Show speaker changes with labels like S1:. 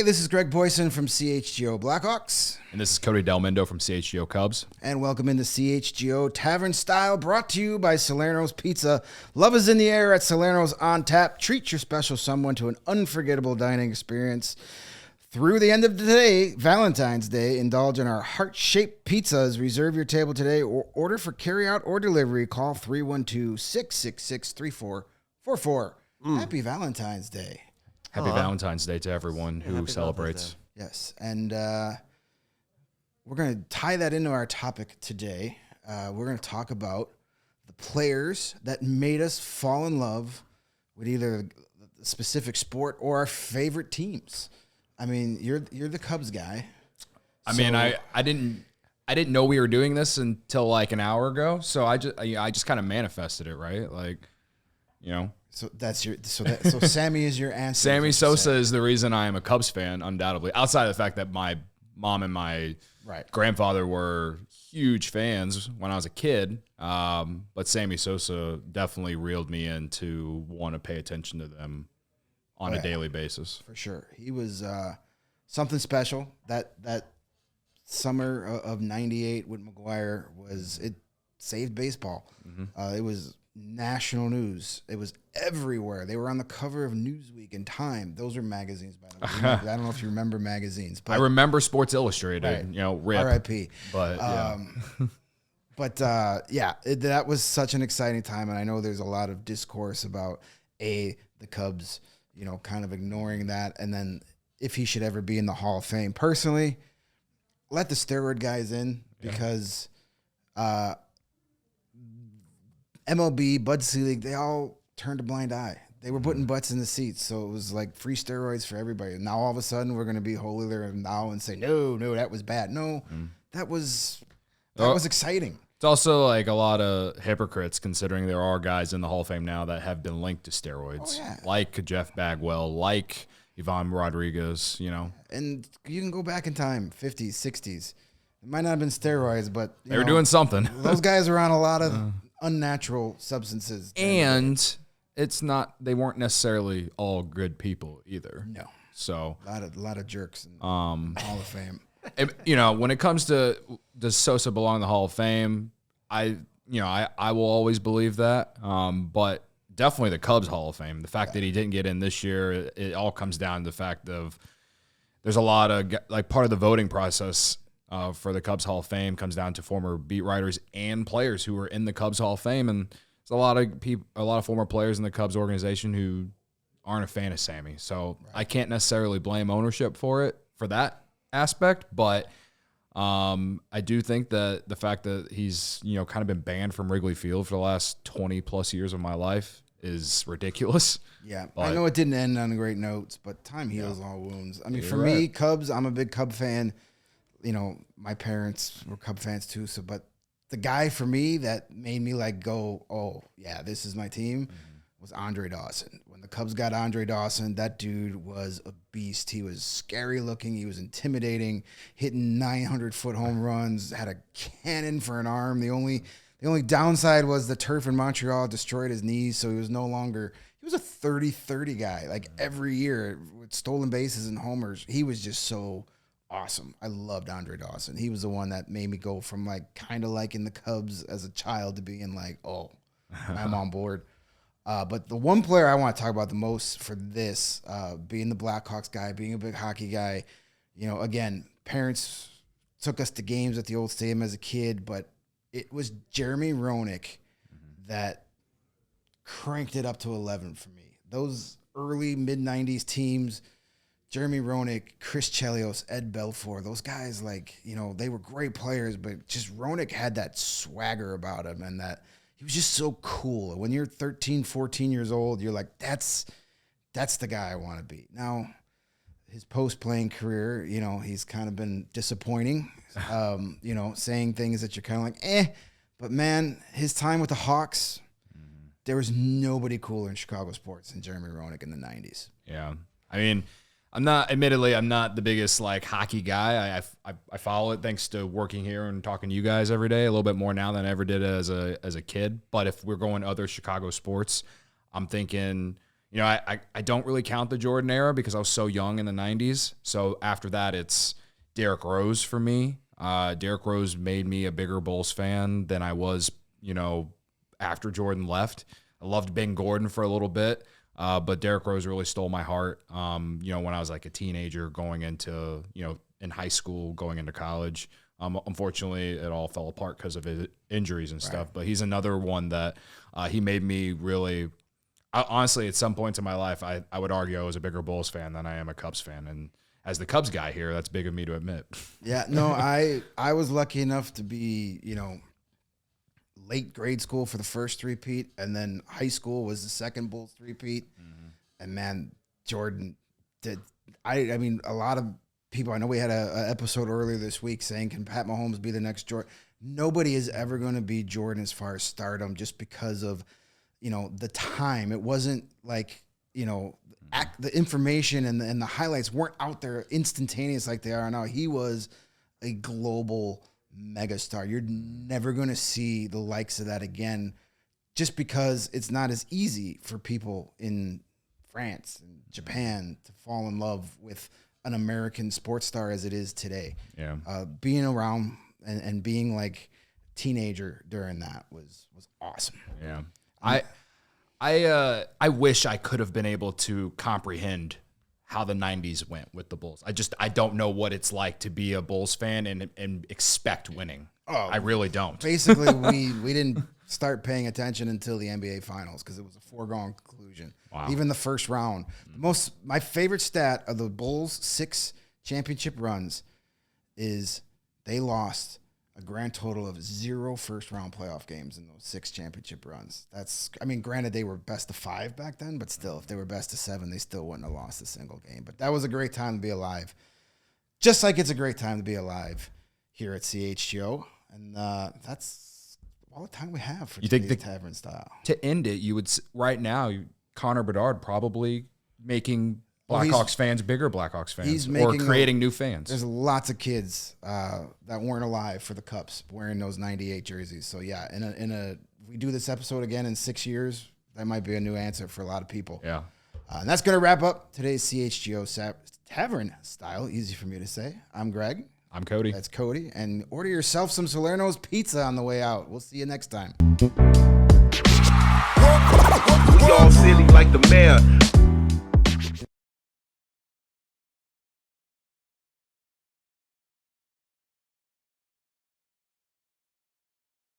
S1: Hey, this is Greg Boysen from CHGO Blackhawks.
S2: And this is Cody Delmendo from CHGO Cubs.
S1: And welcome into CHGO Tavern Style, brought to you by Salerno's Pizza. Love is in the air at Salerno's on tap. Treat your special someone to an unforgettable dining experience. Through the end of today, Valentine's Day, indulge in our heart-shaped pizzas. Reserve your table today or order for carry-out or delivery. Call 312-666-3444. Happy Valentine's Day.
S2: Happy Valentine's Day to everyone who celebrates.
S1: Yes, and we're going to tie that into our topic today. We're going to talk about the players that made us fall in love with either the specific sport or our favorite teams. I mean, you're the Cubs guy.
S2: I didn't know we were doing this until like an hour ago, so I just kind of manifested it, right? Like, you know.
S1: So so Sammy is your answer.
S2: Sammy Sosa is the reason I am a Cubs fan, undoubtedly. Outside of the fact that my mom and my grandfather were huge fans when I was a kid, but Sammy Sosa definitely reeled me in to want to pay attention to them on a daily basis.
S1: For sure, he was something special. That summer of '98 with McGuire it saved baseball. Mm-hmm. It was national news. It was everywhere. They were on the cover of Newsweek and Time. Those are magazines, by the way. I don't know if you remember magazines. But
S2: I remember Sports Illustrated, RIP.
S1: R.I.P.
S2: But,
S1: that was such an exciting time, and I know there's a lot of discourse about, the Cubs, kind of ignoring that, and then if he should ever be in the Hall of Fame. Personally, let the steroid guys in because MLB, Bud Selig, they all turned a blind eye. They were putting butts in the seats, so it was like free steroids for everybody. Now all of a sudden we're going to be holier now and say, no, that was bad. No, that was exciting.
S2: It's also like a lot of hypocrites considering there are guys in the Hall of Fame now that have been linked to steroids, like Jeff Bagwell, like Ivan Rodriguez,
S1: And you can go back in time, 50s, 60s. It might not have been steroids, but
S2: they were doing something.
S1: Those guys were on a lot of unnatural substances.
S2: And they weren't necessarily all good people either.
S1: No.
S2: So
S1: a lot of jerks in the Hall of Fame.
S2: When it comes to does Sosa belong in the Hall of Fame, I will always believe that. But definitely the Cubs Hall of Fame. The fact that he didn't get in this year, it all comes down to the fact of there's a lot of part of the voting process for the Cubs Hall of Fame comes down to former beat writers and players who were in the Cubs Hall of Fame, and there's a lot of former players in the Cubs organization who aren't a fan of Sammy. So I can't necessarily blame ownership for that aspect, but I do think that the fact that he's kind of been banned from Wrigley Field for the last 20 plus years of my life is ridiculous.
S1: Yeah, but I know it didn't end on great notes, but time heals all wounds. I mean, for me, Cubs, I'm a big Cub fan. My parents were Cub fans too. But the guy for me that made me go, oh yeah, this is my team, was Andre Dawson. When the Cubs got Andre Dawson, that dude was a beast. He was scary looking. He was intimidating, hitting 900-foot home runs, had a cannon for an arm. The only downside was the turf in Montreal destroyed his knees, so he was a 30-30 guy. Every year with stolen bases and homers, he was just so awesome. I loved Andre Dawson. He was the one that made me go from kind of liking the Cubs as a child to being I'm on board. But the one player I want to talk about the most for this, being the Blackhawks guy, being a big hockey guy, again, parents took us to games at the old stadium as a kid, but it was Jeremy Roenick that cranked it up to 11 for me. Those early mid-90s teams, Jeremy Roenick, Chris Chelios, Ed Belfour, those guys, they were great players, but just Roenick had that swagger about him and that he was just so cool. When you're 13, 14 years old, you're like, that's the guy I want to be. Now, his post-playing career, he's kind of been disappointing, saying things that you're kind of like, but man, his time with the Hawks, there was nobody cooler in Chicago sports than Jeremy Roenick in the 90s.
S2: Yeah. I mean, I'm not the biggest hockey guy. I follow it thanks to working here and talking to you guys every day a little bit more now than I ever did as a kid. But if we're going other Chicago sports, I'm thinking, I don't really count the Jordan era because I was so young in the 90s. So after that, it's Derrick Rose for me. Derrick Rose made me a bigger Bulls fan than I was, after Jordan left. I loved Ben Gordon for a little bit, but Derrick Rose really stole my heart, when I was like a teenager going into, in high school, going into college. Unfortunately, it all fell apart because of his injuries and stuff, but he's another one that he made me really honestly, at some points in my life, I would argue I was a bigger Bulls fan than I am a Cubs fan. And as the Cubs guy here, that's big of me to admit.
S1: Yeah, no, I was lucky enough to be, late grade school for the first three-peat, and then high school was the second Bulls three-peat. Mm-hmm. And, man, Jordan did – I mean, a lot of people – I know we had an episode earlier this week saying, can Pat Mahomes be the next Jordan? Nobody is ever going to be Jordan as far as stardom just because of, the time. It wasn't like, the information and the highlights weren't out there instantaneous like they are now. He was a global megastar. You're never going to see the likes of that again just because it's not as easy for people in France and Japan to fall in love with an American sports star as it is today.
S2: Yeah.
S1: Being around and being like teenager during that was awesome.
S2: Yeah. I wish I could have been able to comprehend how the 90s went with the Bulls. I don't know what it's like to be a Bulls fan and expect winning. Oh, I really don't.
S1: Basically, we didn't start paying attention until the NBA Finals because it was a foregone conclusion.
S2: Wow.
S1: Even the first round. My favorite stat of the Bulls' 6 championship runs is they lost a grand total of 0 first-round playoff games in those 6 championship runs. Granted, they were best of 5 back then, but still, if they were best of 7, they still wouldn't have lost a single game. But that was a great time to be alive. Just like it's a great time to be alive here at CHGO. And that's all the time we have for today's Tavern Style.
S2: To end it, you would right now, Connor Bedard probably making Blackhawks fans bigger Blackhawks fans, or creating new fans.
S1: There's lots of kids that weren't alive for the Cups wearing those 98 jerseys. So yeah, if we do this episode again in 6 years, that might be a new answer for a lot of people.
S2: Yeah.
S1: And that's going to wrap up today's CHGO Tavern Style. Easy for me to say. I'm Greg.
S2: I'm Cody.
S1: That's Cody. And order yourself some Salerno's pizza on the way out. We'll see you next time.
S3: We all silly like the mayor.